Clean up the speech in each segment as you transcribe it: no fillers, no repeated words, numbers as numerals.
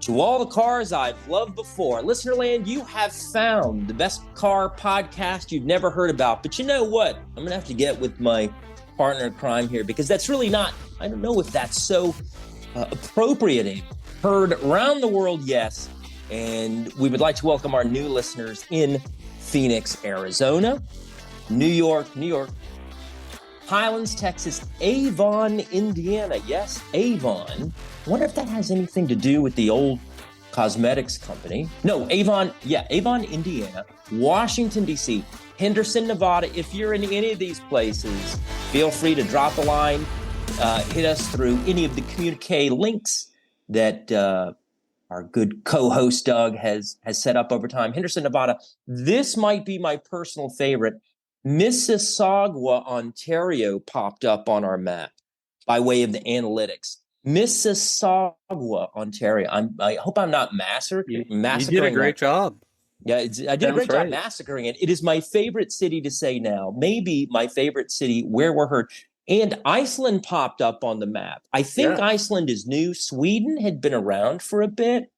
To all the cars I've loved before, Listenerland, you have found the best car podcast you've never heard about. But you know what? I'm going to have to get with my partner in crime here because that's really not, I don't know if that's so appropriate. Heard around the world, yes. And we would like to welcome our new listeners in Phoenix, Arizona, New York, Highlands, Texas, Avon, Indiana. Yes, Avon. I wonder if that has anything to do with the old cosmetics company. No, Avon, Indiana, Washington, D.C., Henderson, Nevada. If you're in any of these places, feel free to drop a line, hit us through any of the communique links that our good co-host Doug has set up over time. Henderson, Nevada. This might be my personal favorite. Mississauga, Ontario popped up on our map by way of the analytics. Mississauga, Ontario. I hope I'm not massacring. You did a great job. Yeah, I did a great job massacring it. It is my favorite city to say now. Maybe my favorite city where we're heard. And Iceland popped up on the map. I think Iceland is new. Sweden had been around for a bit.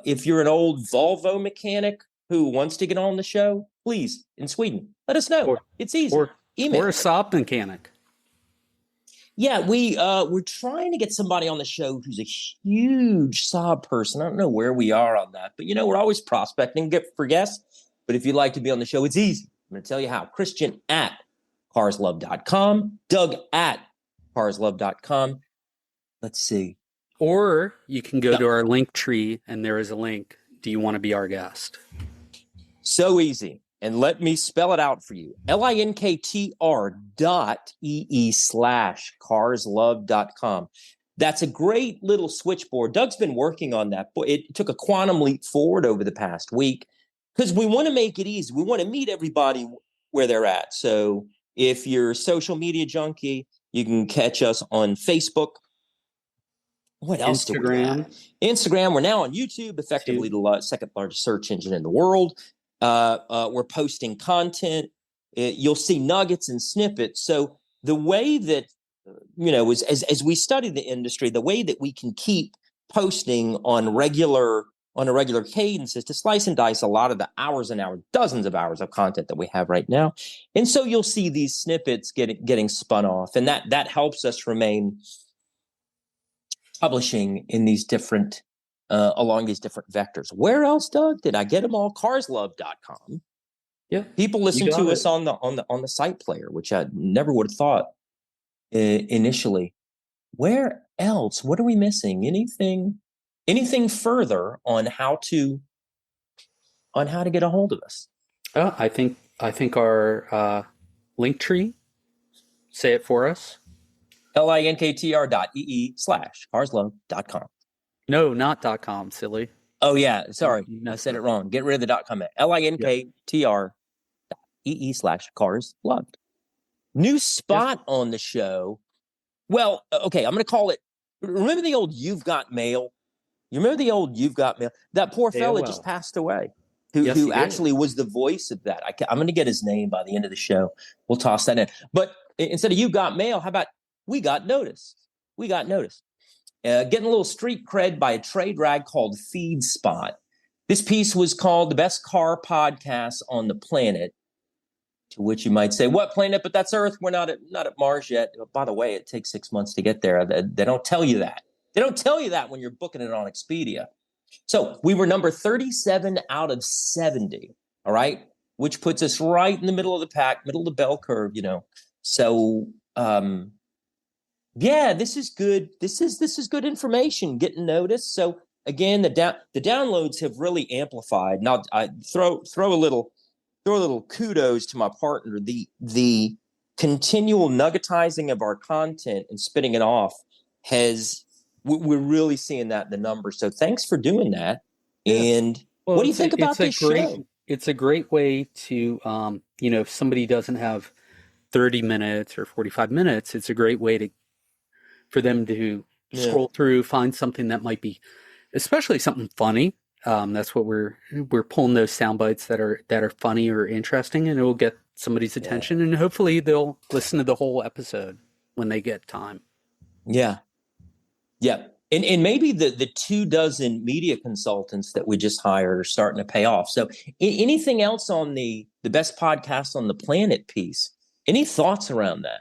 If you're an old Volvo mechanic who wants to get on the show, please, in Sweden, let us know. It's easy. Email. Or a Saab mechanic. Yeah, we're trying to get somebody on the show who's a huge Saab person. I don't know where we are on that, but we're always prospecting for guests. But if you'd like to be on the show, it's easy. I'm going to tell you how. Christian at carslove.com, Doug at carslove.com. Let's see. Or you can go to our link tree, and there is a link. Do you want to be our guest? So easy. And let me spell it out for you. linktr.ee/carslove.com. That's a great little switchboard. Doug's been working on that. It took a quantum leap forward over the past week because we want to make it easy. We want to meet everybody where they're at. So if you're a social media junkie, you can catch us on Facebook. What else do we have? Instagram. We're now on YouTube, effectively the second largest search engine in the world. We're posting content. You'll see nuggets and snippets. So the way that, as we study the industry, the way that we can keep posting on a regular cadence is to slice and dice a lot of the hours and hours, dozens of hours of content that we have right now. And so you'll see these snippets getting spun off, and that helps us remain publishing in these different along these different vectors. Where else, Doug? Did I get them all? Carslove.com. Yeah. People listen to us on the site player, which I never would have thought initially. Where else? What are we missing? Anything further on how to get a hold of us? I think our link tree. Say it for us. linktr.ee/carslove.com. No, not .com, silly. Oh, yeah. Sorry. I said it wrong. Get rid of the .com. linktr.ee/carslove. New spot on the show. Well, okay, I'm going to call it. Remember the old You've Got Mail? You remember the old You've Got Mail? That poor fella just passed away, who actually was the voice of that. I'm going to get his name by the end of the show. We'll toss that in. But instead of You've Got Mail, how about We Got Notice? We got notice. Getting a little street cred by a trade rag called Feed Spot. This piece was called The Best Car Podcast on the Planet, to which you might say, what planet? But that's Earth. We're not at Mars yet. By the way, it takes 6 months to get there. They don't tell you that. They don't tell you that when you're booking it on Expedia. So we were number 37 out of 70, all right? Which puts us right in the middle of the pack, middle of the bell curve, So, yeah, this is good. This is good information getting noticed. So again, the downloads have really amplified. Now I throw a little kudos to my partner. The continual nuggetizing of our content and spitting it off we're really seeing that in the numbers. So thanks for doing that. Yeah. And what do you think about this show? It's a great way to, if somebody doesn't have 30 minutes or 45 minutes, it's a great way for them to scroll through, find something that might be, especially something funny. That's what we're pulling those sound bites that are funny or interesting, and it will get somebody's attention, and hopefully they'll listen to the whole episode when they get time. Yeah. And maybe the 24 media consultants that we just hired are starting to pay off. So anything else on the best podcast on the planet piece? Any thoughts around that?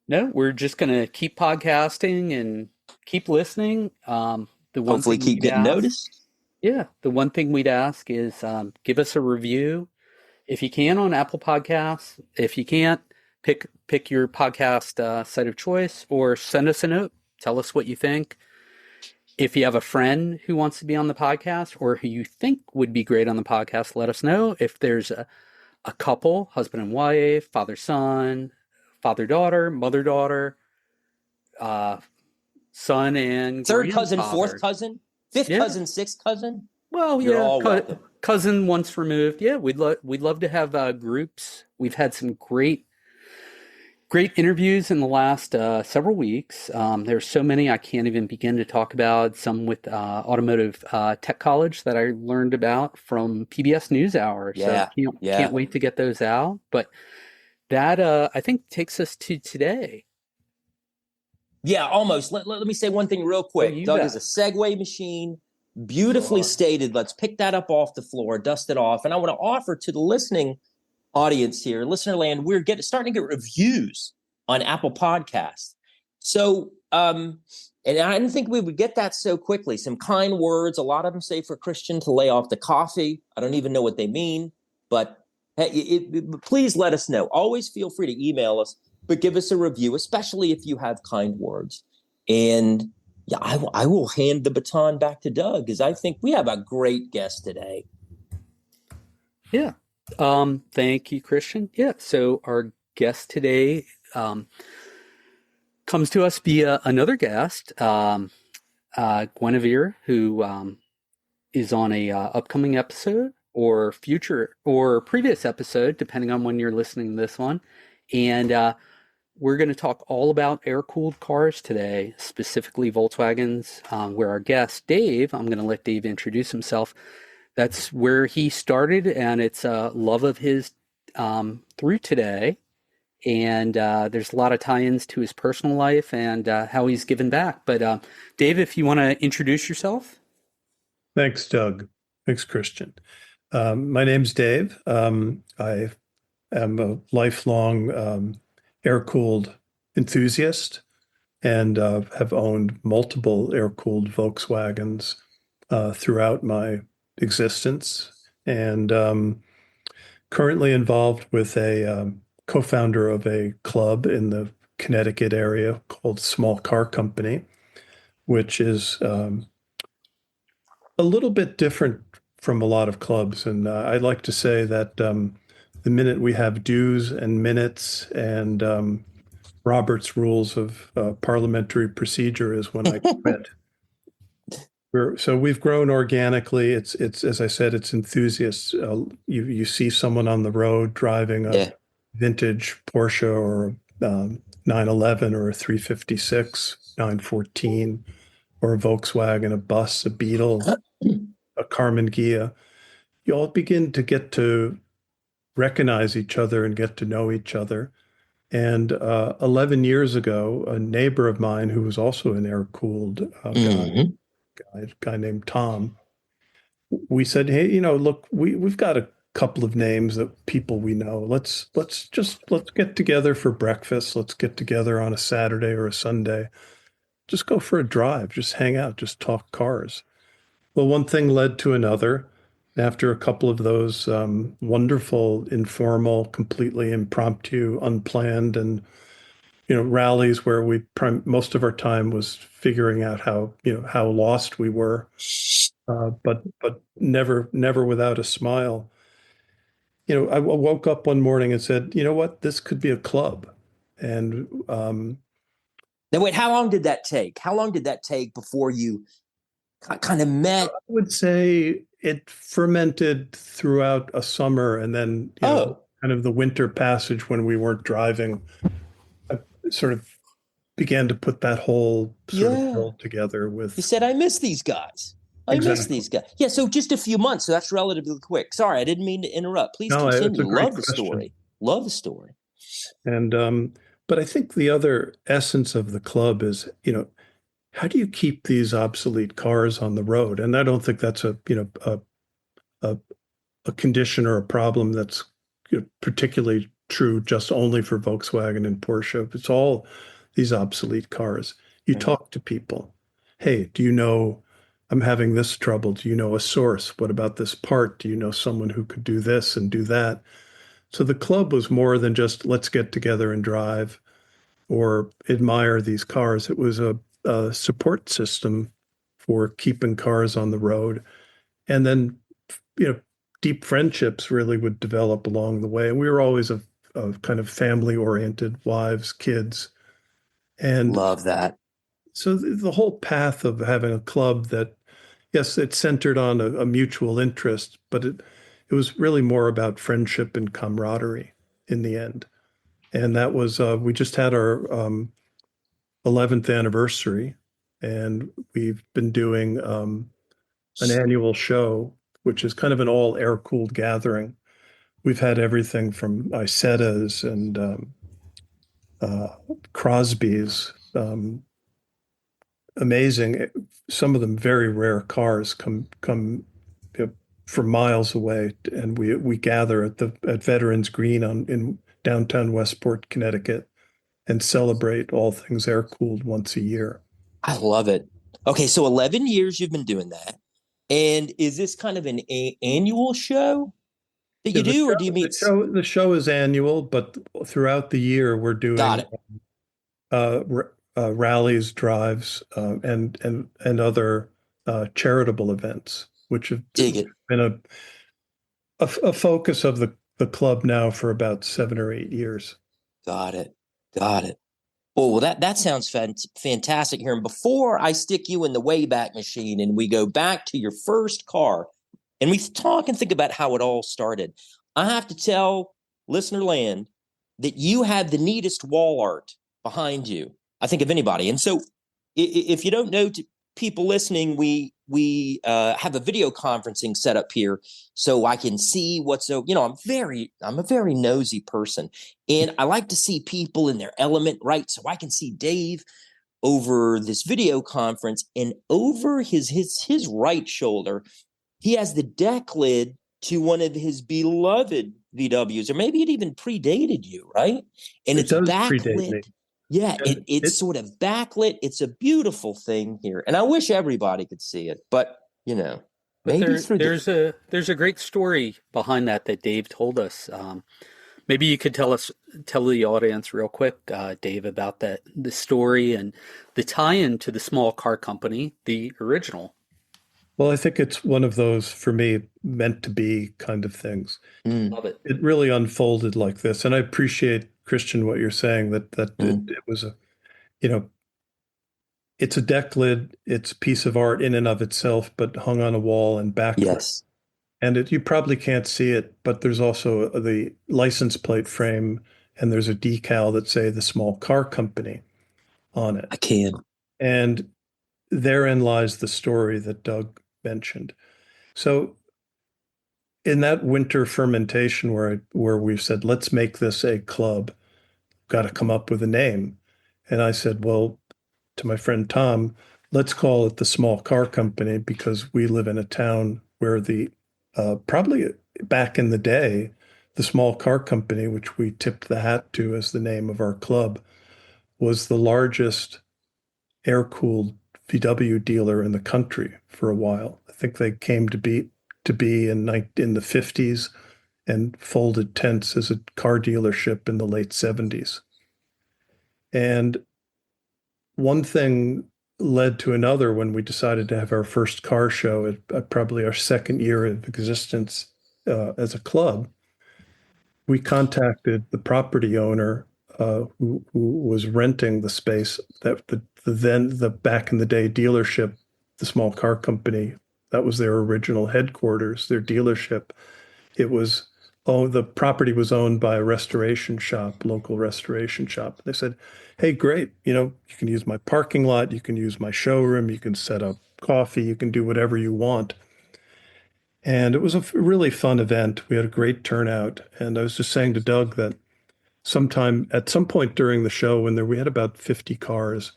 No, we're just going to keep podcasting and keep listening. The one Hopefully thing keep we'd getting ask, noticed. yeah, the one thing we'd ask is give us a review if you can on Apple Podcasts. If you can't, pick your podcast site of choice, or send us a note. Tell us what you think. If you have a friend who wants to be on the podcast or who you think would be great on the podcast, let us know. If there's a couple, husband and wife, father-son, father-daughter, mother-daughter, uh, son and Third cousin, grandfather. fourth cousin, fifth cousin, sixth cousin. Well, You're yeah, all welcome. cousin once removed. Yeah, we'd love to have groups. We've had some great interviews in the last several weeks. There's so many I can't even begin to talk about. Some with automotive tech college that I learned about from PBS NewsHour. Yeah, So can't wait to get those out. But that I think takes us to today. Yeah, almost. Let me say one thing real quick. Doug is a segue machine. Beautifully stated. Let's pick that up off the floor, dust it off. And I want to offer to the listening audience here, listener land, we're starting to get reviews on Apple Podcasts. So, and I didn't think we would get that so quickly. Some kind words. A lot of them say for Christian to lay off the coffee. I don't even know what they mean, but hey, please let us know. Always feel free to email us, but give us a review, especially if you have kind words. And yeah, I will hand the baton back to Doug, because I think we have a great guest today. Yeah. Thank you, Christian. Yeah. So our guest today comes to us via another guest, Guinevere, who is on a upcoming episode or future or previous episode, depending on when you're listening to this one. And we're going to talk all about air-cooled cars today, specifically Volkswagens, where our guest, Dave, I'm going to let Dave introduce himself. That's where he started, and it's a love of his through today. And there's a lot of tie-ins to his personal life and how he's given back. But Dave, if you want to introduce yourself. Thanks, Doug. Thanks, Christian. My name's Dave. I am a lifelong air-cooled enthusiast and have owned multiple air-cooled Volkswagens throughout my existence, and currently involved with a co-founder of a club in the Connecticut area called Small Car Company, which is a little bit different from a lot of clubs. And I'd like to say that the minute we have dues and minutes and Robert's rules of parliamentary procedure is when I quit. So we've grown organically. It's as I said, it's enthusiasts. You see someone on the road driving a vintage Porsche or 911 or a 356, 914, or a Volkswagen, a bus, a Beetle, a Carmen Ghia. You all begin to get to recognize each other and get to know each other. And 11 years ago, a neighbor of mine who was also an air-cooled guy named Tom, we said, hey, look, we've got a couple of names that people we know. Let's get together for breakfast. Let's get together on a Saturday or a Sunday. Just go for a drive. Just hang out. Just talk cars. Well, one thing led to another. After a couple of those wonderful, informal, completely impromptu, unplanned, and rallies where most of our time was figuring out how lost we were, but never without a smile. I woke up one morning and said, you know what, this could be a club. And now wait, how long did that take? How long did that take before you kind of met? I would say it fermented throughout a summer, and then kind of the winter passage when we weren't driving, I sort of began to put that whole sort of world together with. You said, I miss these guys. I miss these guys. Yeah, so just a few months. So that's relatively quick. Sorry, I didn't mean to interrupt. Please continue. Love the story. Love the story. And but I think the other essence of the club is, how do you keep these obsolete cars on the road? And I don't think that's a, a condition or a problem that's particularly true just only for Volkswagen and Porsche. It's all these obsolete cars. You Right. talk to people. Hey, do you know I'm having this trouble? Do you know a source? What about this part? Do you know someone who could do this and do that? So the club was more than just let's get together and drive or admire these cars. It was a support system for keeping cars on the road. And then, you know, deep friendships really would develop along the way. And we were always a kind of family oriented, wives, kids. And Love that. so the whole path of having a club that, yes, it centered on a mutual interest, but it was really more about friendship and camaraderie in the end. And that was, we just had our 11th anniversary, and we've been doing an annual show, which is kind of an all air cooled gathering. We've had everything from Isettas and uh, Crosby's, amazing, some of them very rare cars come from miles away, and we gather at Veterans Green in downtown Westport, Connecticut, and celebrate all things air cooled once a year. I love it. Okay, so 11 years you've been doing that. And is this kind of an annual show that Yeah, you do, or do you meet? the show is annual, but throughout the year we're Got doing it. rallies, drives, and other charitable events, which have Dig it. been a focus of the club now for about 7 or 8 years. Got it. Got it. Well, that sounds fantastic here. And before I stick you in the Wayback Machine and we go back to your first car and we talk and think about how it all started, I have to tell listener land that you have the neatest wall art behind you, I think, of anybody. And so, if you don't know, to people listening, we have a video conferencing set up here so I can see what's so. I'm a very nosy person, and I like to see people in their element, right? So I can see Dave over this video conference, and over his right shoulder, he has the deck lid to one of his beloved VWs, or maybe it even predated you, right? And It it's does predate me. backlit. Yeah, And it's sort of backlit. It's a beautiful thing here. And I wish everybody could see it, but But maybe through the there's a great story behind that Dave told us. Maybe you could tell the audience real quick, Dave, about the story and the tie-in to the small car company, the original. Well, I think it's one of those, for me, meant to be kind of things. mm, Love it. It really unfolded like this, and I appreciate, Christian, what you're saying, that mm, it was you know, it's a deck lid, it's a piece of art in and of itself, but hung on a wall and backlit. yes, And you probably can't see it, but there's also the license plate frame, and there's a decal that say the small car company on it. I can. And therein lies the story that Doug mentioned. So in that winter fermentation where we've said, let's make this a club, got to come up with a name. And I said, well, to my friend Tom, let's call it the small car company because we live in a town where the probably back in the day, the small car company, which we tipped the hat to as the name of our club, was the largest air-cooled VW dealer in the country for a while. I think they came to be in the 50s and folded tents as a car dealership in the late 70s. And one thing led to another when we decided to have our first car show at probably our second year of existence as a club. We contacted the property owner who was renting the space that the back in the day dealership, the small car company, that was their original headquarters, their dealership. It was the property was owned by a restoration shop, local restoration shop. They said, "Hey, great, you can use my parking lot, you can use my showroom, you can set up coffee, you can do whatever you want." And it was a really fun event. We had a great turnout. And I was just saying to Doug that at some point during the show, when we had about 50 cars,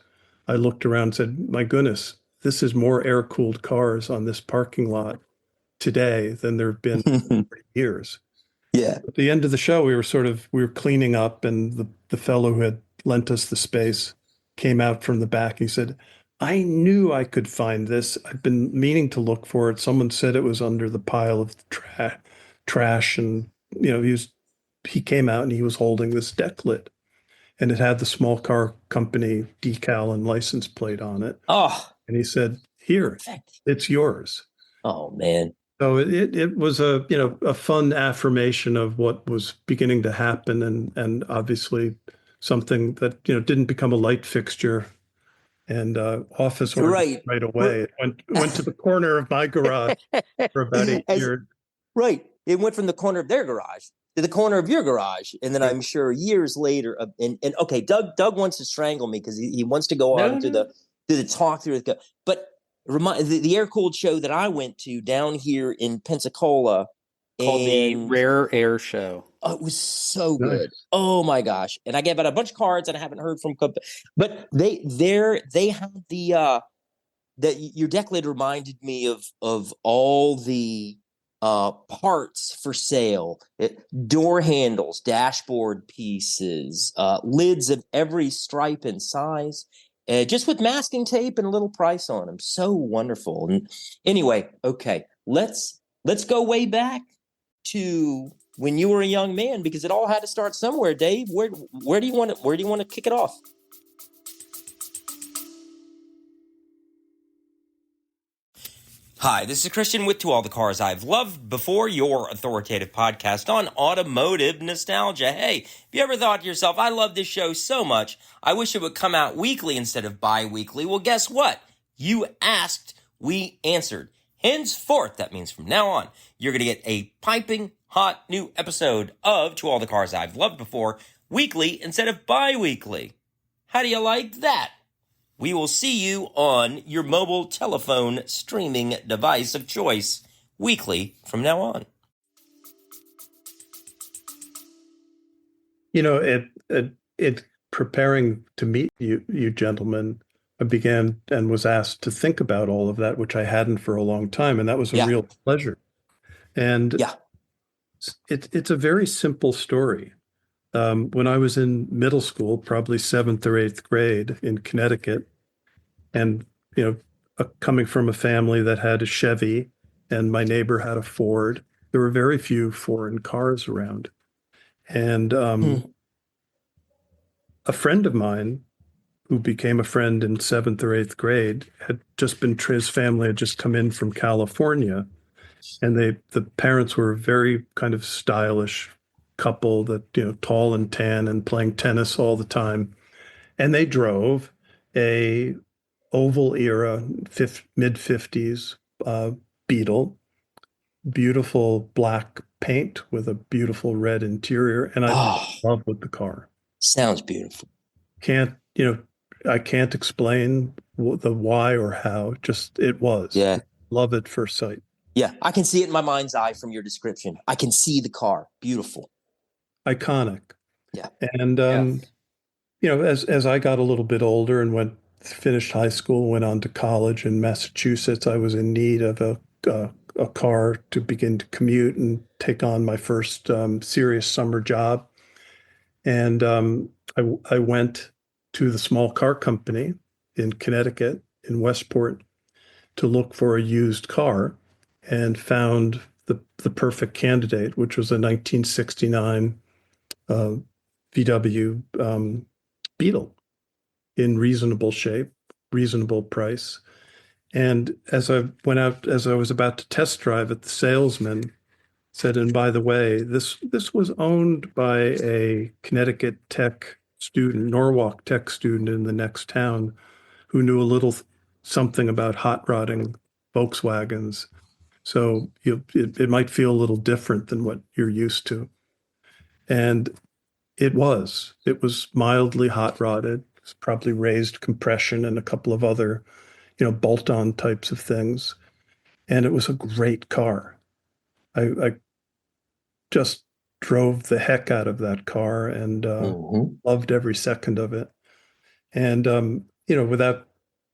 I looked around and said, my goodness, this is more air-cooled cars on this parking lot today than there have been for years. Yeah. At the end of the show, we were cleaning up, and the fellow who had lent us the space came out from the back. He said, I knew I could find this. I've been meaning to look for it. Someone said it was under the pile of trash. And, he came out and he was holding this deck lid, and it had the small car company decal and license plate on it. Oh, And he said, here, perfect. it's yours. Oh, man. So it was a fun affirmation of what was beginning to happen, and obviously something that didn't become a light fixture and office order right away. It went to the corner of my garage for about 8 years. Right. It went from the corner of their garage to the corner of your garage, and then I'm sure years later. And okay, Doug wants to strangle me because he wants to go on to the talk through. But the air cooled show that I went to down here in Pensacola called the Rare Air Show. Oh, it was so good. Oh my gosh. And I gave out a bunch of cards and I haven't heard from, but they had that your deck lid reminded me of all the parts for sale, door handles, dashboard pieces, lids of every stripe and size. Just with masking tape and a little price on them. So wonderful. And anyway, okay, let's go way back to when you were a young man, because it all had to start somewhere. Dave, where do you want to kick it off? Hi, this is Christian with To All the Cars I've Loved Before, your authoritative podcast on automotive nostalgia. Hey, have you ever thought to yourself, I love this show so much, I wish it would come out weekly instead of bi-weekly? Well, guess what? You asked, we answered. Henceforth, that means from now on, you're going to get a piping hot new episode of To All the Cars I've Loved Before, weekly instead of bi-weekly. How do you like that? We will see you on your mobile telephone streaming device of choice weekly from now on. It preparing to meet you gentlemen, I began and was asked to think about all of that, which I hadn't for a long time, and that was a real pleasure. And it's a very simple story. When I was in middle school, probably 7th or 8th grade in Connecticut, and coming from a family that had a Chevy and my neighbor had a Ford, there were very few foreign cars around. And a friend of mine who became a friend in 7th or 8th grade his family had just come in from California, and the parents were a very kind of stylish couple that, tall and tan and playing tennis all the time. And they drove a oval era, mid-50s Beetle, beautiful black paint with a beautiful red interior. And I was in love with the car. Sounds beautiful. I can't explain the why or how, just it was. Yeah. Love at first sight. Yeah, I can see it in my mind's eye from your description. I can see the car. Beautiful. Iconic. Yeah. And, as I got a little bit older and finished high school, went on to college in Massachusetts, I was in need of a car to begin to commute and take on my first serious summer job. And I went to the small car company in Connecticut, in Westport, to look for a used car, and found the perfect candidate, which was a 1969 VW Beetle in reasonable shape, reasonable price. And as I was about to test drive it, the salesman said, and by the way, this was owned by a Connecticut Tech student, Norwalk Tech student in the next town, who knew a little something about hot rodding Volkswagens. So it might feel a little different than what you're used to. And it was mildly hot rodded. It's probably raised compression and a couple of other, bolt-on types of things. And it was a great car. I just drove the heck out of that car and loved every second of it. And without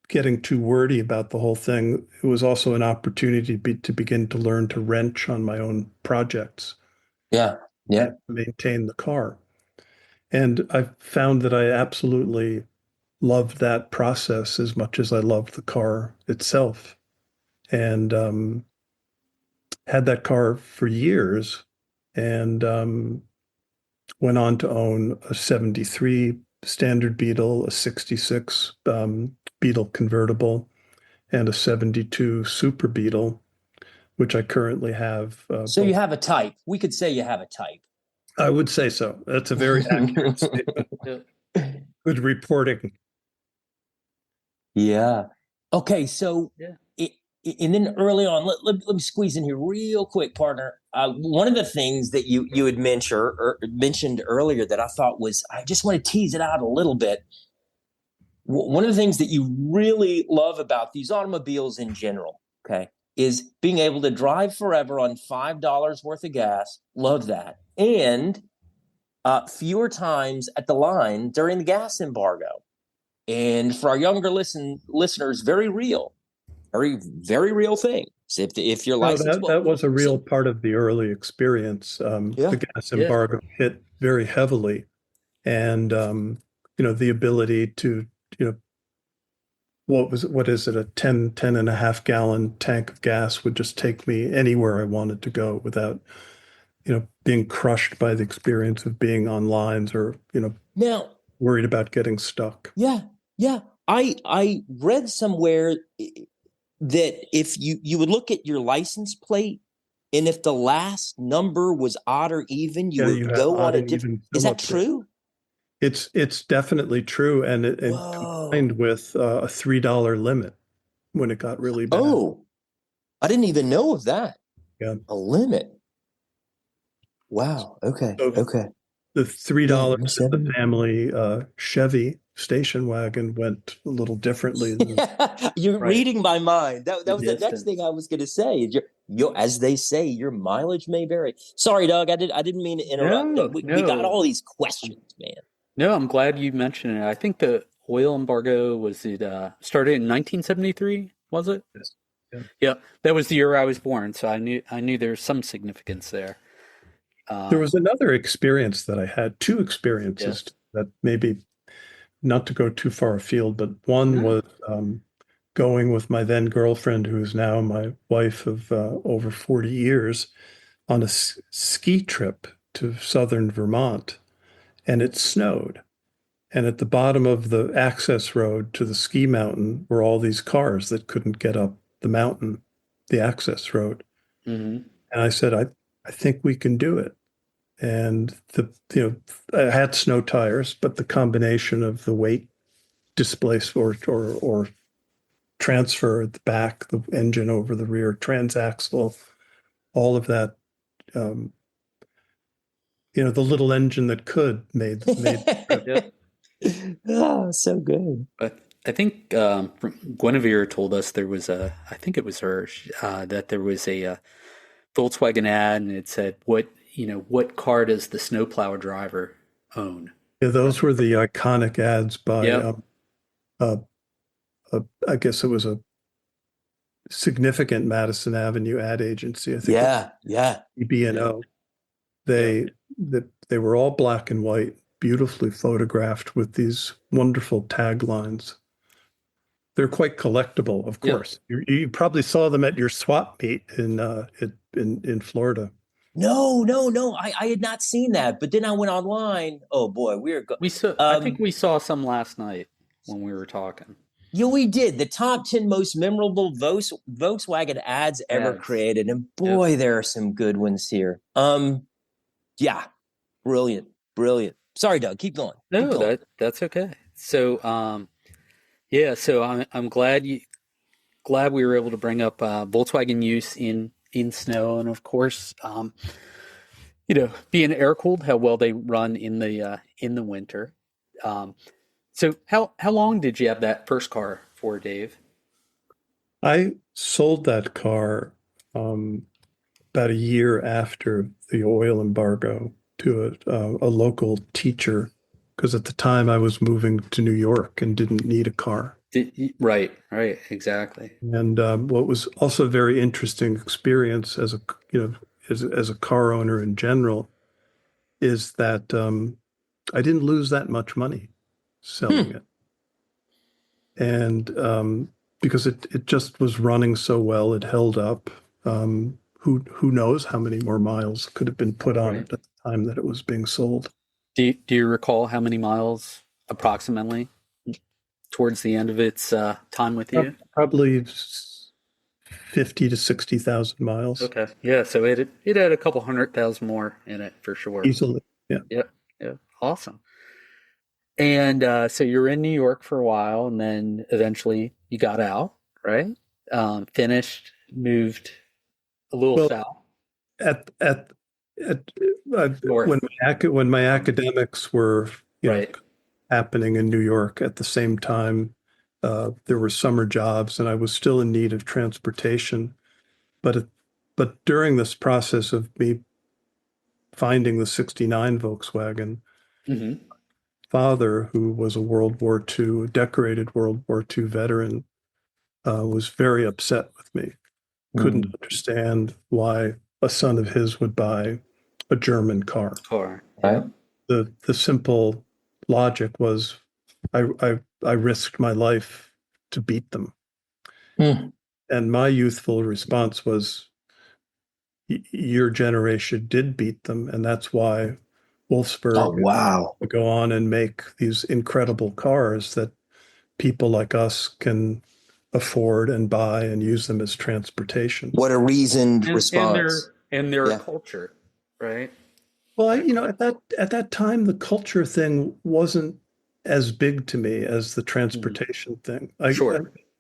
getting too wordy about the whole thing, it was also an opportunity to begin to learn to wrench on my own projects Yeah. Yeah. and maintain the car. And I found that I absolutely loved that process as much as I loved the car itself. And had that car for years and went on to own a 73 standard Beetle, a 66 Beetle convertible, and a 72 Super Beetle, which I currently have So you both. have a type. We could say you have a type. I would say so. That's a very accurate statement. Yeah. Good reporting. Yeah. Okay. So, Yeah. and then early on, let me squeeze in here real quick, partner. One of the things that you had mentioned earlier that I thought was, I just want to tease it out a little bit. One of the things that you really love about these automobiles in general, okay, is being able to drive forever on $5 worth of gas. Love that. And fewer times at the line during the gas embargo. And for our younger listeners, very real, very real thing. So if your No, license, that was a real so, part of the early experience. The yeah, gas Yeah. embargo hit very heavily, and the ability to, you know, what is it, a 10 and a half gallon tank of gas would just take me anywhere I wanted to go without, being crushed by the experience of being on lines or, now, worried about getting stuck. yeah, yeah. I read somewhere that if you would look at your license plate, and if the last number was odd or even, you Yeah, you would had go on odd a and different. even Is fill that up rate. true? It's definitely true, and it Whoa. combined with a $3 limit when it got really bad. Oh, I didn't even know of that. Yeah. A limit. Wow. Okay. So Okay. the three Yeah. dollars in the 70. family Chevy station wagon went a little differently than You're Right. reading my mind. That The was the next thing distance. I was going to say. As they say, your mileage may vary. Sorry, Doug. I didn't mean to interrupt. No, We got no, all these questions, man. no. I'm glad you mentioned it. I think the oil embargo started in 1973, was it? this. Yeah. Yeah, that was the year I was born, so I knew there was some significance there. There Um, was another experience that I had, two yeah. experiences that maybe not to go too far afield, but one No. was going with my then girlfriend, who is now my wife of over 40 years, on a ski trip to southern Vermont, and it snowed. And at the bottom of the access road to the ski mountain were all these cars that couldn't get up the mountain, the access road. Hmm. And I said, I think we can do it. And I had snow tires, but the combination of the weight displace or transfer at the back, the engine over the rear, transaxle, all of that, um, the little engine that could made the trip. Yep. Oh, so good. But I think Guinevere told us I think it was her, that there was a Volkswagen ad, and it said, what car does the snowplow driver own? Yeah, those were the iconic ads by, Yep. uh, I guess it was a significant Madison Avenue ad agency. I think it Yeah. Yeah. was B&O. They they were all black and white, beautifully photographed with these wonderful taglines. They're quite collectible, of Yep. course. You probably saw them at your swap meet in Florida. No, no, no. I had not seen that, but then I went online. Oh boy, I think we saw some last night when we were talking. yeah, we did the top 10 most memorable Volkswagen ads ever Ads. created, and Yep. boy, there are some good ones here. Yeah, brilliant, brilliant. Sorry, Doug, keep going. Keep No, going. that's okay. So, yeah, so I'm glad we were able to bring up Volkswagen use in snow, and of course, being air cooled, how well they run in the winter. So how long did you have that first car for, Dave? I sold that car about a year after the oil embargo to a local teacher because at the time I was moving to New York and didn't need a car. Right, exactly. And what was also a very interesting experience as a as a car owner in general is that I didn't lose that much money selling it, and because it just was running so well, it held up. Who knows how many more miles could have been put on it at the time that it was being sold? Do you recall how many miles approximately towards the end of its time with you? Probably 50 to 60,000 miles. Okay. Yeah. So it had a couple 100,000 more in it for sure. Easily. Yeah. Yep. Yeah. Awesome. And so you were in New York for a while, and then eventually you got out, right? Finished, moved a little south. At North. when my academics were happening in New York at the same time, there were summer jobs, and I was still in need of transportation. But during this process of me finding the '69 Volkswagen, father, who was a decorated World War II veteran, was very upset with me. Couldn't understand why a son of his would buy a German car. Right. The simple logic was I risked my life to beat them. And my youthful response was, your generation did beat them, and that's why Wolfsburg would go on and make these incredible cars that people like us can afford and buy and use them as transportation. What a reasoned response. And their culture, right? Well, at that time, the culture thing wasn't as big to me as the transportation thing. I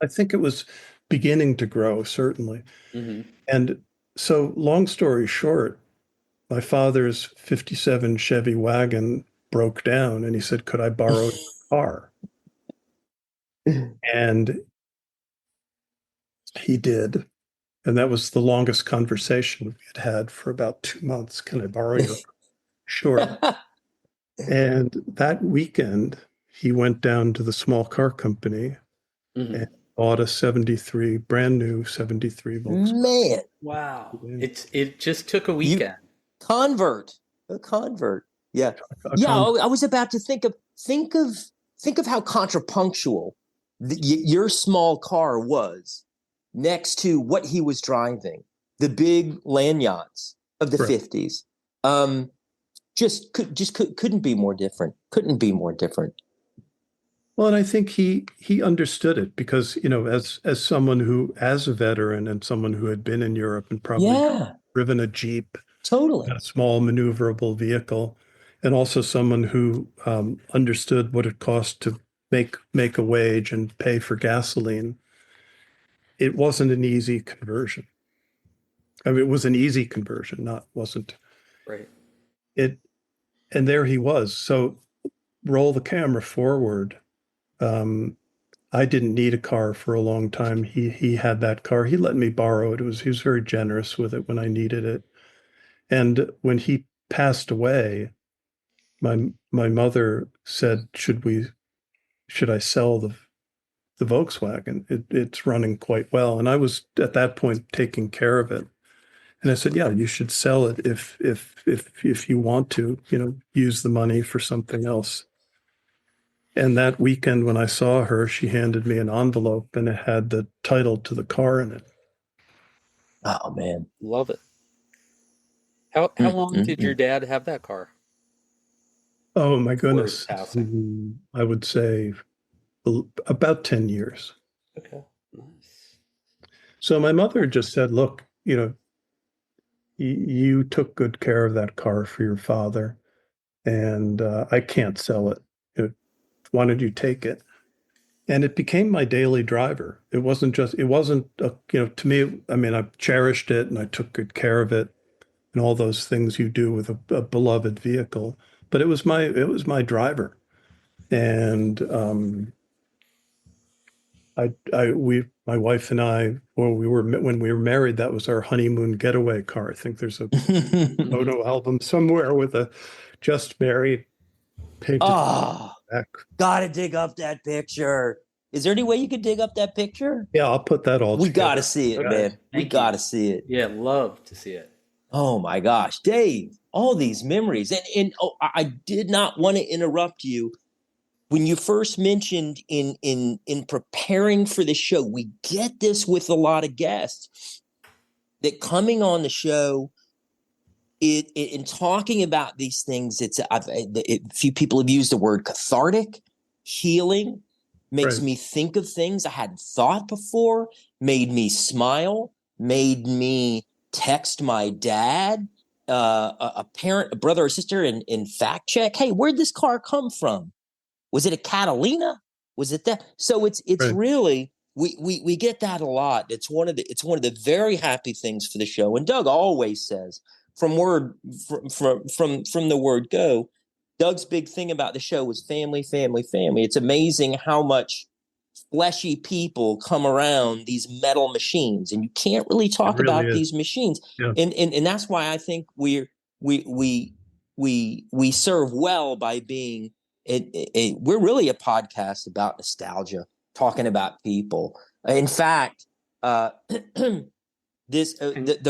think it was beginning to grow, certainly. And so, long story short, my father's '57 Chevy wagon broke down, and he said, "Could I borrow a car?" And he did. And that was the longest conversation we had for about 2 months. "Can I borrow your car?" Sure. And that weekend, he went down to the small car company and bought a brand new 73 Volkswagen. Man. Wow. It just took a weekend. A convert. Yeah. I was about to think of how contrapunctual your small car was next to what he was driving, the big lanyards of the 50s. Couldn't be more different. Couldn't be more different. Well, and I think he understood it because, as someone who, as a veteran and someone who had been in Europe and probably driven a Jeep, totally, a small maneuverable vehicle, and also someone who understood what it cost to make a wage and pay for gasoline, it wasn't an easy conversion. I mean, it was an easy conversion, wasn't. Right. And there he was. So roll the camera forward. I didn't need a car for a long time. He had that car. He let me borrow it. He was very generous with it when I needed it. And when he passed away, my mother said, "Should I sell the Volkswagen? It's running quite well." And I was at that point taking care of it. And I said, "Yeah, you should sell it if you want to, use the money for something else." And that weekend when I saw her, she handed me an envelope and it had the title to the car in it. Oh, man. Love it. How long did your dad have that car? Oh, my goodness. I would say about 10 years. Okay. Nice. So my mother just said, "Look, you took good care of that car for your father, and I can't sell it. Why don't you take it?" And it became my daily driver. It wasn't to me, I mean, I cherished it and I took good care of it and all those things you do with a beloved vehicle, but it was my driver. And my wife and I, when we were married, that was our honeymoon getaway car. I think there's a photo album somewhere with a just married painted Oh, back. gotta dig up that picture. Is there any way you could dig up that picture? Yeah, I'll put that all We together. gotta see it, Okay. man. We Thank you. gotta see it. Yeah, love to see it. Oh my gosh, Dave, all these memories. And oh, I did not want to interrupt you. When you first mentioned in preparing for the show, we get this with a lot of guests that coming on the show, in talking about these things, few people have used the word cathartic, healing, makes Right. me think of things I hadn't thought before, made me smile, made me text my dad, a parent, a brother or sister, in fact check. Hey, where'd this car come from? Was it a Catalina? Was it that? So it's Right. really we get that a lot. It's one of the very happy things for the show. And Doug always says from the word go, Doug's big thing about the show was family, family, family. It's amazing how much fleshy people come around these metal machines, and you can't really It talk really about is. these machines. Yeah. And that's why I think we serve well by being we're really a podcast about nostalgia, talking about people. In fact, the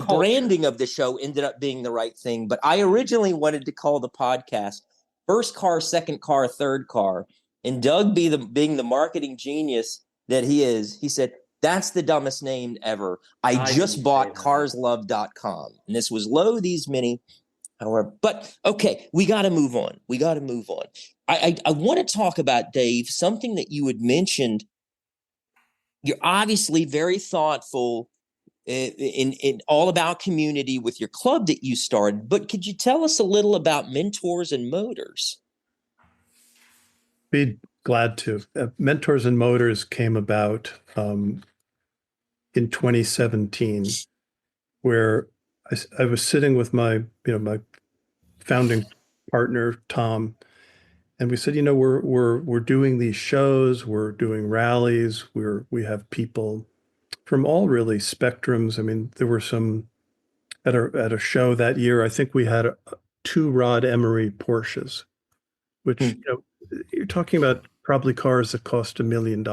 branding of the show ended up being the right thing, but I originally wanted to call the podcast First Car, Second Car, Third Car. And Doug, being the marketing genius that he is, he said, that's the dumbest name ever. I just bought carslove.com. And this was low these many. However, but okay, we got to move on. We got to move on. I want to talk about, Dave, something that you had mentioned. You're obviously very thoughtful in all about community with your club that you started, but could you tell us a little about Mentors and Motors? Be glad to. Mentors and Motors came about in 2017, where I was sitting with my founding partner Tom, and we said, we're doing these shows, we're doing rallies, we have people from all really spectrums. I mean, there were some at a show that year. I think we had two Rod Emery Porsches, which you're talking about probably cars that cost $1 million.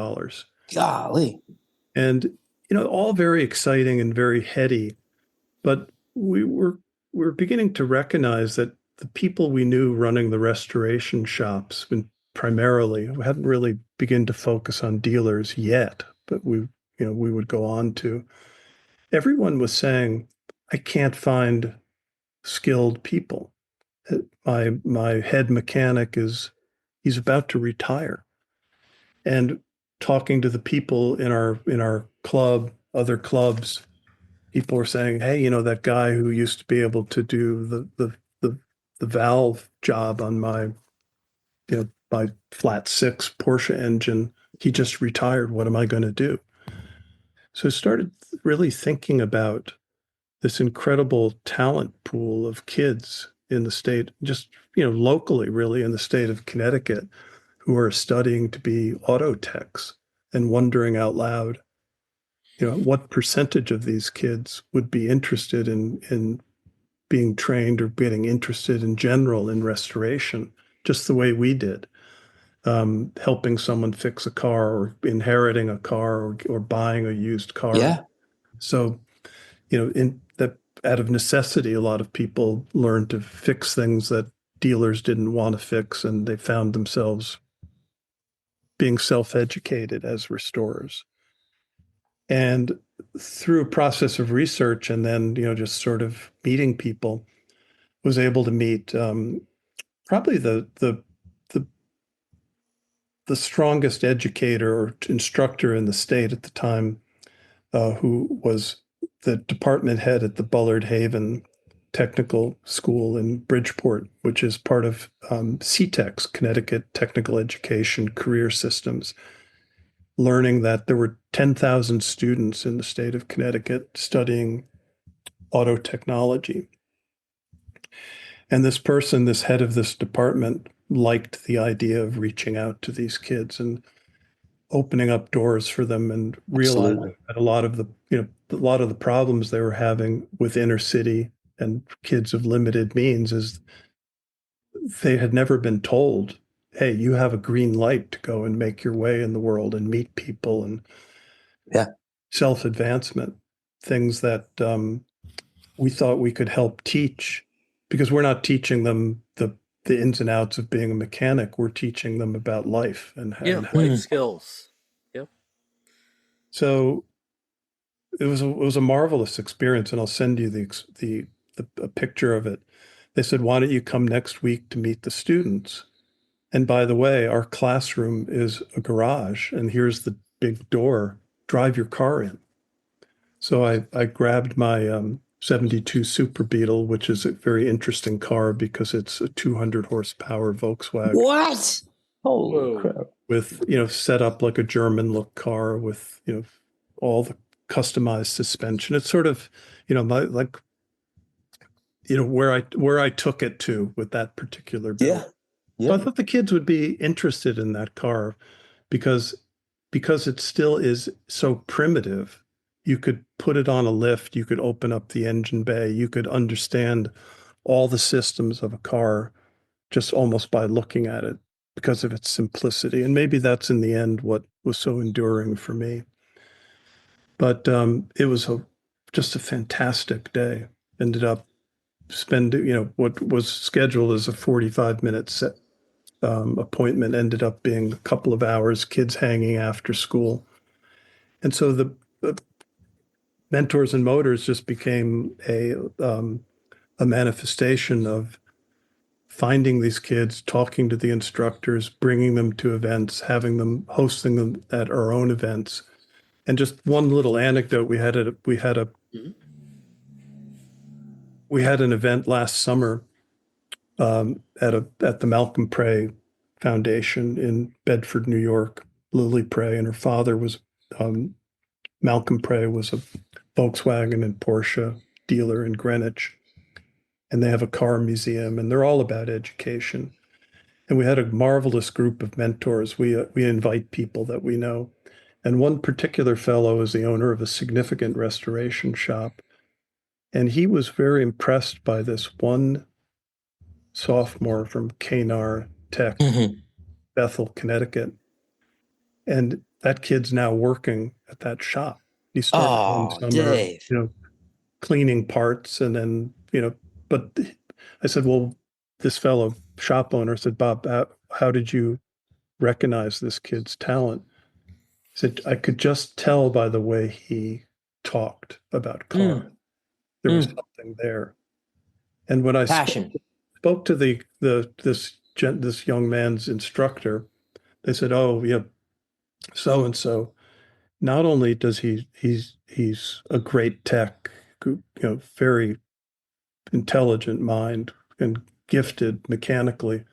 Golly. And all very exciting and very heady, but we're beginning to recognize that the people we knew running the restoration shops, and primarily, we hadn't really begun to focus on dealers yet, but we would go on to. Everyone was saying, I can't find skilled people. My head mechanic he's about to retire. And talking to the people in our club, other clubs, people were saying, hey, that guy who used to be able to do the valve job on my flat six Porsche engine, he just retired. What am I going to do? So I started really thinking about this incredible talent pool of kids in the state, just locally, really, in the state of Connecticut, who are studying to be auto techs, and wondering out loud, what percentage of these kids would be interested in being trained or getting interested in general in restoration, just the way we did, helping someone fix a car, or inheriting a car, or buying a used car. Yeah. So, in that, out of necessity, a lot of people learned to fix things that dealers didn't want to fix, and they found themselves being self-educated as restorers. And through a process of research, and then just sort of meeting people, was able to meet probably the strongest educator or instructor in the state at the time, who was the department head at the Bullard Haven Technical School in Bridgeport, which is part of CTEX, Connecticut Technical Education Career Systems, learning that there were 10,000 students in the state of Connecticut studying auto technology. And this person, this head of this department, liked the idea of reaching out to these kids and opening up doors for them, and realizing that a lot of the problems they were having with inner city and kids of limited means is they had never been told hey, you have a green light to go and make your way in the world and meet people and Yeah. self-advancement, things that we thought we could help teach because we're not teaching them the ins and outs of being a mechanic. We're teaching them about life Yeah, and life skills. Yep. so it was a marvelous experience, and I'll send you the a picture of it. They said, "Why don't you come next week to meet the students?" And by the way, our classroom is a garage, and here's the big door. Drive your car in. So I grabbed my 72 Super Beetle, which is a very interesting car because it's a 200 horsepower Volkswagen What? Holy Whoa. crap. with, set up like a German look car with, all the customized suspension. It's sort of, like, where I took it to with that particular build. Yeah. So I Yeah. thought the kids would be interested in that car because it still is so primitive. You could put it on a lift, you could open up the engine bay, you could understand all the systems of a car just almost by looking at it because of its simplicity. And maybe that's in the end what was so enduring for me. But it was just a fantastic day. Ended up spending, what was scheduled as a 45-minute set appointment ended up being a couple of hours, kids hanging after school. And so the Mentors and Motors just became a manifestation of finding these kids, talking to the instructors, bringing them to events, having them hosting them at our own events. And just one little anecdote: Mhm. we had an event last summer at the Malcolm Prey Foundation in Bedford, New York. Lily Prey and her father was um, Malcolm Prey was a Volkswagen and Porsche dealer in Greenwich, and they have a car museum, and they're all about education. And we had a marvelous group of mentors. We invite people that we know, and one particular fellow is the owner of a significant restoration shop, and he was very impressed by this one sophomore from Canar Tech, Mhm. Bethel, Connecticut, and that kid's now working at that shop. He started one Oh, summer, Dave. cleaning parts, and then but I said, well, this fellow shop owner said, Bob, how did you recognize this kid's talent? He said, I could just tell by the way he talked about cars. Mm, There was mm. something there. And when I Passion. spoke to this young man's instructor, they said, oh yeah, so and so. Not only does he's a great tech, very intelligent mind and gifted mechanically.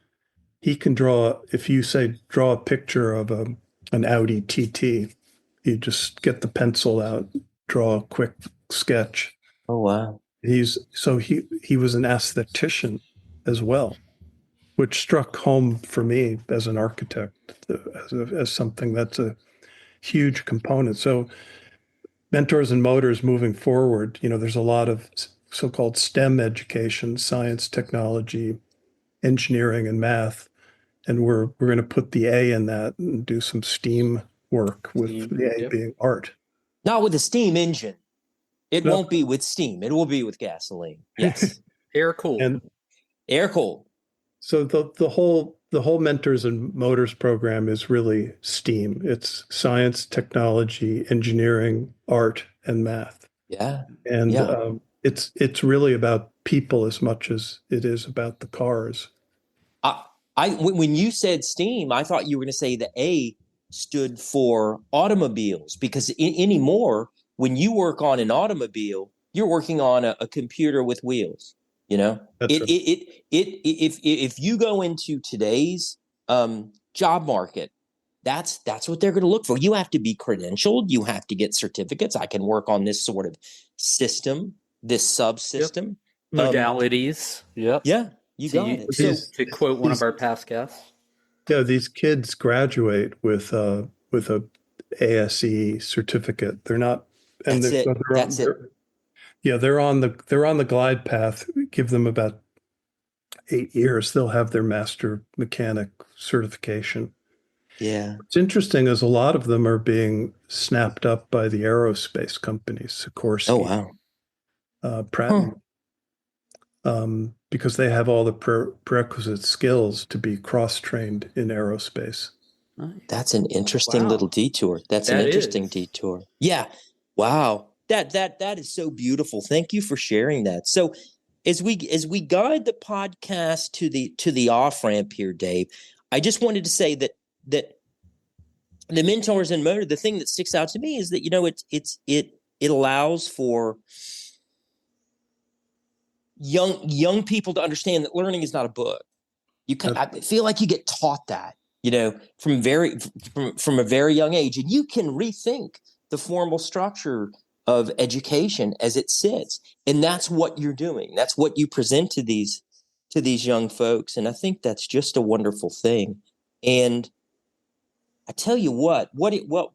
He can draw, if you say draw a picture of an Audi TT, you just get the pencil out, draw a quick sketch. Oh, wow. He was an aesthetician as well, which struck home for me as an architect as something that's a huge component. So Mentors and Motors moving forward, there's a lot of so-called STEM education, science, technology, engineering, and math. And we're going to put the A in that and do some STEAM work with Steam. the A Yep. being art. Not with a steam engine. It No, won't be with steam. It will be with gasoline. Yes. Air cooled. and Air cooled. so the whole Mentors and Motors program is really STEAM. It's science, technology, engineering, art, and math. Yeah. And Yeah. it's really about people as much as it is about the cars. I, when you said steam, I thought you were going to say the A stood for automobiles because anymore, when you work on an automobile, you're working on a computer with wheels. You know, That's right. if you go into today's job market, that's what they're going to look for. You have to be credentialed. You have to get certificates. I can work on this sort of system, this Yep. subsystem. Modalities. Yep. Yeah, you got it. So To quote one of our past guests. These kids graduate with a ASE certificate. They're not, and that's they're, it. they're, That's it. they're yeah, they're on the glide path. Give them about 8 years, they'll have their master mechanic certification. Yeah. What's interesting is a lot of them are being snapped up by the aerospace companies, Oh, Sikorsky, wow. Pratt, Huh. because they have all the prerequisite skills to be cross-trained in aerospace. Nice. That's an interesting little Wow. detour. That's an That interesting is. detour. Yeah. Wow. That is so beautiful. Thank you for sharing that. So as we guide the podcast to the off ramp here, Dave, I just wanted to say that the mentors and motor, the thing that sticks out to me is that, you know, it allows for young people to understand that learning is not a book. I feel like you get taught that, you know, from a very young age, and you can rethink the formal structure of education as it sits, and that's what you're doing. That's what you present to these young folks, and I think that's just a wonderful thing. And I tell you what,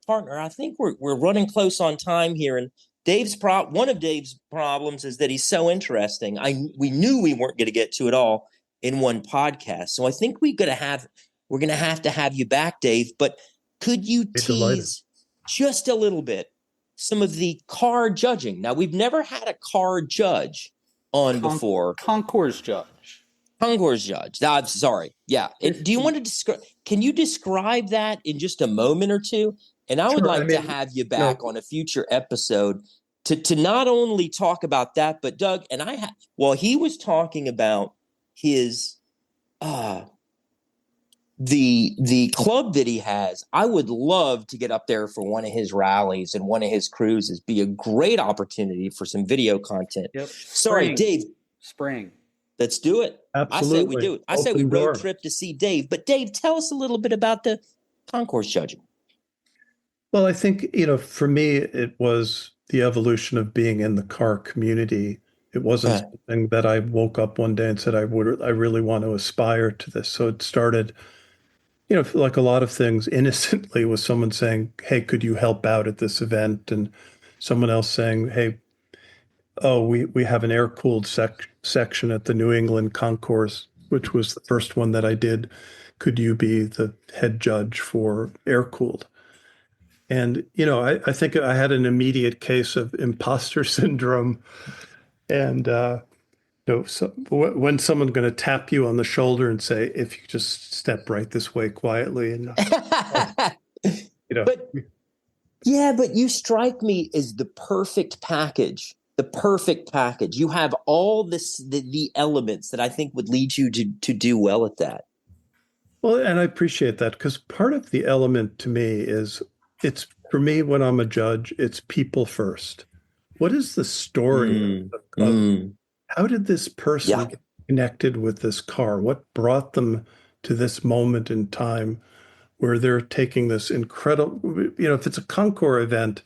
partner, I think we're running close on time here, and one of Dave's problems is that he's so interesting. We knew we weren't going to get to it all in one podcast, so I think we're going to have you back, Dave. But could you tease just a little bit some of the car judging? Now, we've never had a car judge on before. Concours judge. Concours judge. I'm sorry. Yeah. Do you want to describe? Can you describe that in just a moment or two? And I would like to have you back on a future episode to not only talk about that, but Doug and while he was talking about his the club that he has, I would love to get up there for one of his rallies and one of his cruises. Be a great opportunity for some video content. Yep. Sorry, Dave. Spring. Let's do it. Absolutely. I say we do it. I say we road trip to see Dave. But Dave, tell us a little bit about the concours judging. Well, I think, for me, it was the evolution of being in the car community. It wasn't something that I woke up one day and said, I really want to aspire to this. So it started, like a lot of things, innocently, with someone saying, hey, could you help out at this event? And someone else saying, hey, we have an air-cooled section at the New England Concours, which was the first one that I did. Could you be the head judge for air-cooled? And, I think I had an immediate case of imposter syndrome. And, when someone's going to tap you on the shoulder and say, if you just step right this way quietly, and, But you strike me as the perfect package. The perfect package. You have all the elements that I think would lead you to do well at that. Well, and I appreciate that, because part of the element to me is, it's for me, when I'm a judge, it's people first. What is the story of how did this person get connected with this car? What brought them to this moment in time where they're taking this incredible, if it's a concours event,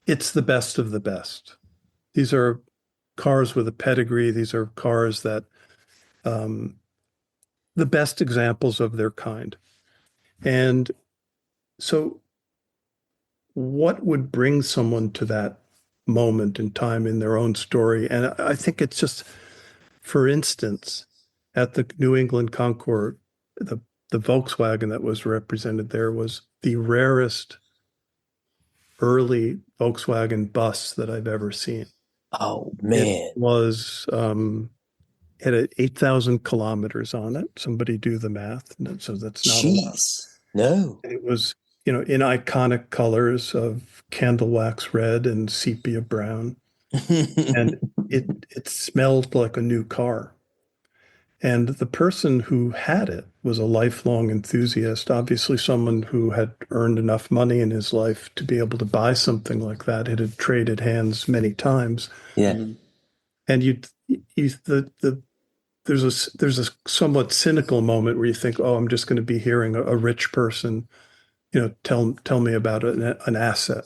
it's the best of the best. These are cars with a pedigree. These are cars that, the best examples of their kind. And so what would bring someone to that moment in time in their own story? And I think it's just, for instance, at the New England Concours, the Volkswagen that was represented there was the rarest early Volkswagen bus that I've ever seen. Oh, man. It was, it had 8,000 kilometers on it. Somebody do the math. So that's not a lot. No. It was, in iconic colors of candle wax red and sepia brown. And it smelled like a new car. And the person who had it was a lifelong enthusiast, obviously someone who had earned enough money in his life to be able to buy something like that. It had traded hands many times. Yeah. And there's a somewhat cynical moment where you think, oh, I'm just going to be hearing a rich person, tell me about an asset.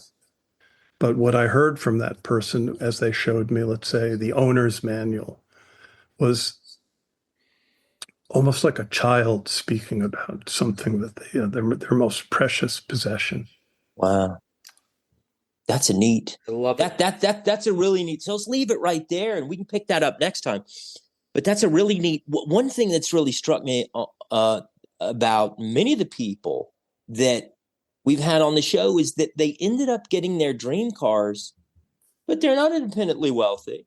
But what I heard from that person as they showed me, let's say, the owner's manual, was almost like a child speaking about something that their most precious possession. Wow. That's a neat. I love it. That's a really neat. So let's leave it right there, and we can pick that up next time. But that's a really neat one thing that's really struck me about many of the people that we've had on the show is that they ended up getting their dream cars, but they're not independently wealthy.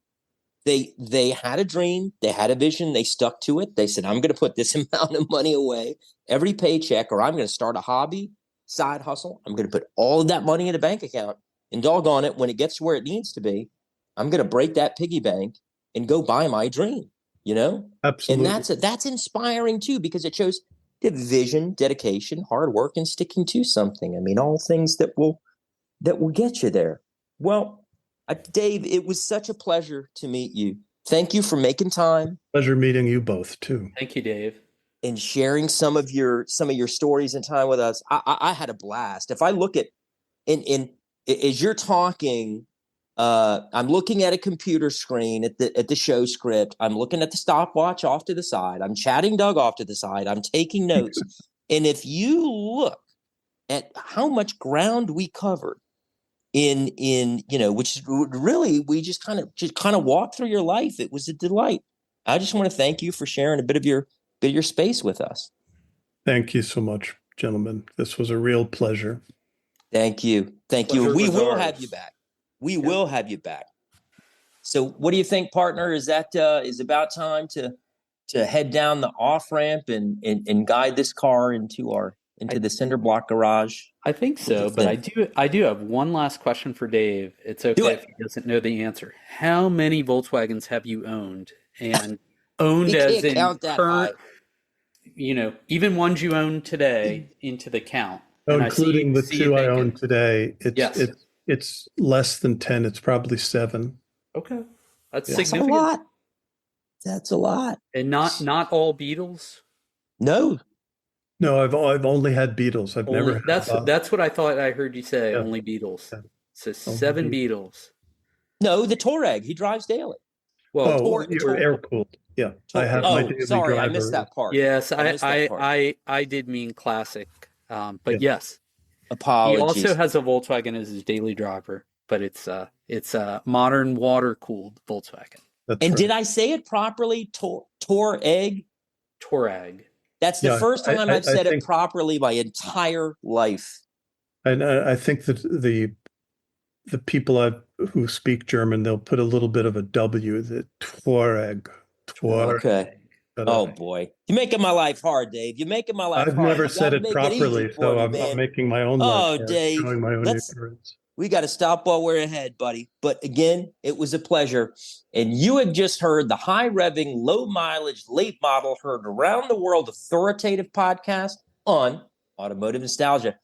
They had a dream, they had a vision, they stuck to it. They said, I'm going to put this amount of money away every paycheck, or I'm going to start a hobby, side hustle. I'm going to put all of that money in a bank account, and doggone it, when it gets to where it needs to be, I'm going to break that piggy bank and go buy my dream, Absolutely. And that's inspiring too, because it shows the vision, dedication, hard work, and sticking to something. I mean, all things that will get you there. Well, Dave, it was such a pleasure to meet you. Thank you for making time. Pleasure meeting you both too. Thank you, Dave. And sharing some of your stories and time with us. I had a blast. If I look at as you're talking, I'm looking at a computer screen at the show script. I'm looking at the stopwatch off to the side. I'm chatting Doug off to the side. I'm taking notes. And if you look at how much ground we covered in which really we just kind of walked through your life. It was a delight. I just want to thank you for sharing a bit of your space with us. Thank you so much, gentlemen. This was a real pleasure. Thank you. Pleasure We will ours. have you back. We will have you back. So what do you think, partner? Is that is about time to head down the off ramp and guide this car into the cinder block garage? I think so, but I do have one last question for Dave. It's okay if he doesn't know the answer. How many Volkswagens have you owned? And owned as in current, even ones you own today into the count. And including the two I own today, Yes. it's less than 10. It's probably 7. Okay. That's That's a significant. lot. That's a lot. And not all Beetles? No. No, I've only had Beetles. I've never had that's what I thought I heard you say, Yeah. only Beetles. Yeah. So 7 Beetles. No, the Touareg. He drives daily. Well, you're air-cooled. Yeah. I have my daily sorry, driver. I missed that part. yes, I missed that part. I did mean classic. But yes. Apologies. He also has a Volkswagen as his daily driver, but it's a modern water-cooled Volkswagen. That's And right. did I say it properly? Touareg? Touareg. That's the first time I've said it properly my entire life. And I think that the people who speak German, they'll put a little bit of a W, the Touareg. Okay. Oh boy, you're making my life hard, Dave. You're making my life hard. I've never said it properly, so I'm making my own life hard, Dave, showing my own ignorance. We got to stop while we're ahead, buddy. But again, it was a pleasure. And you have just heard the high-revving, low-mileage, late model heard around the world authoritative podcast on automotive nostalgia.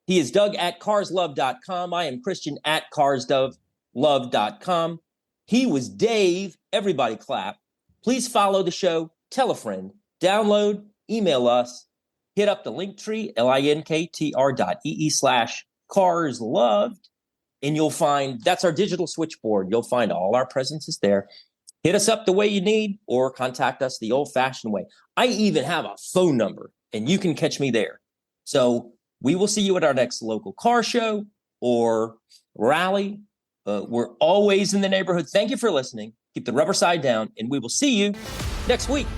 He is Doug at carslove.com. I am Christian at carslove.com. He was Dave. Everybody clap. Please follow the show. Tell a friend. Download. Email us. Hit up the Linktree, linktr.ee/carsloved. And you'll find, that's our digital switchboard. You'll find all our presences there. Hit us up the way you need or contact us the old-fashioned way. I even have a phone number, and you can catch me there. So we will see you at our next local car show or rally. We're always in the neighborhood. Thank you for listening. Keep the rubber side down, and we will see you next week.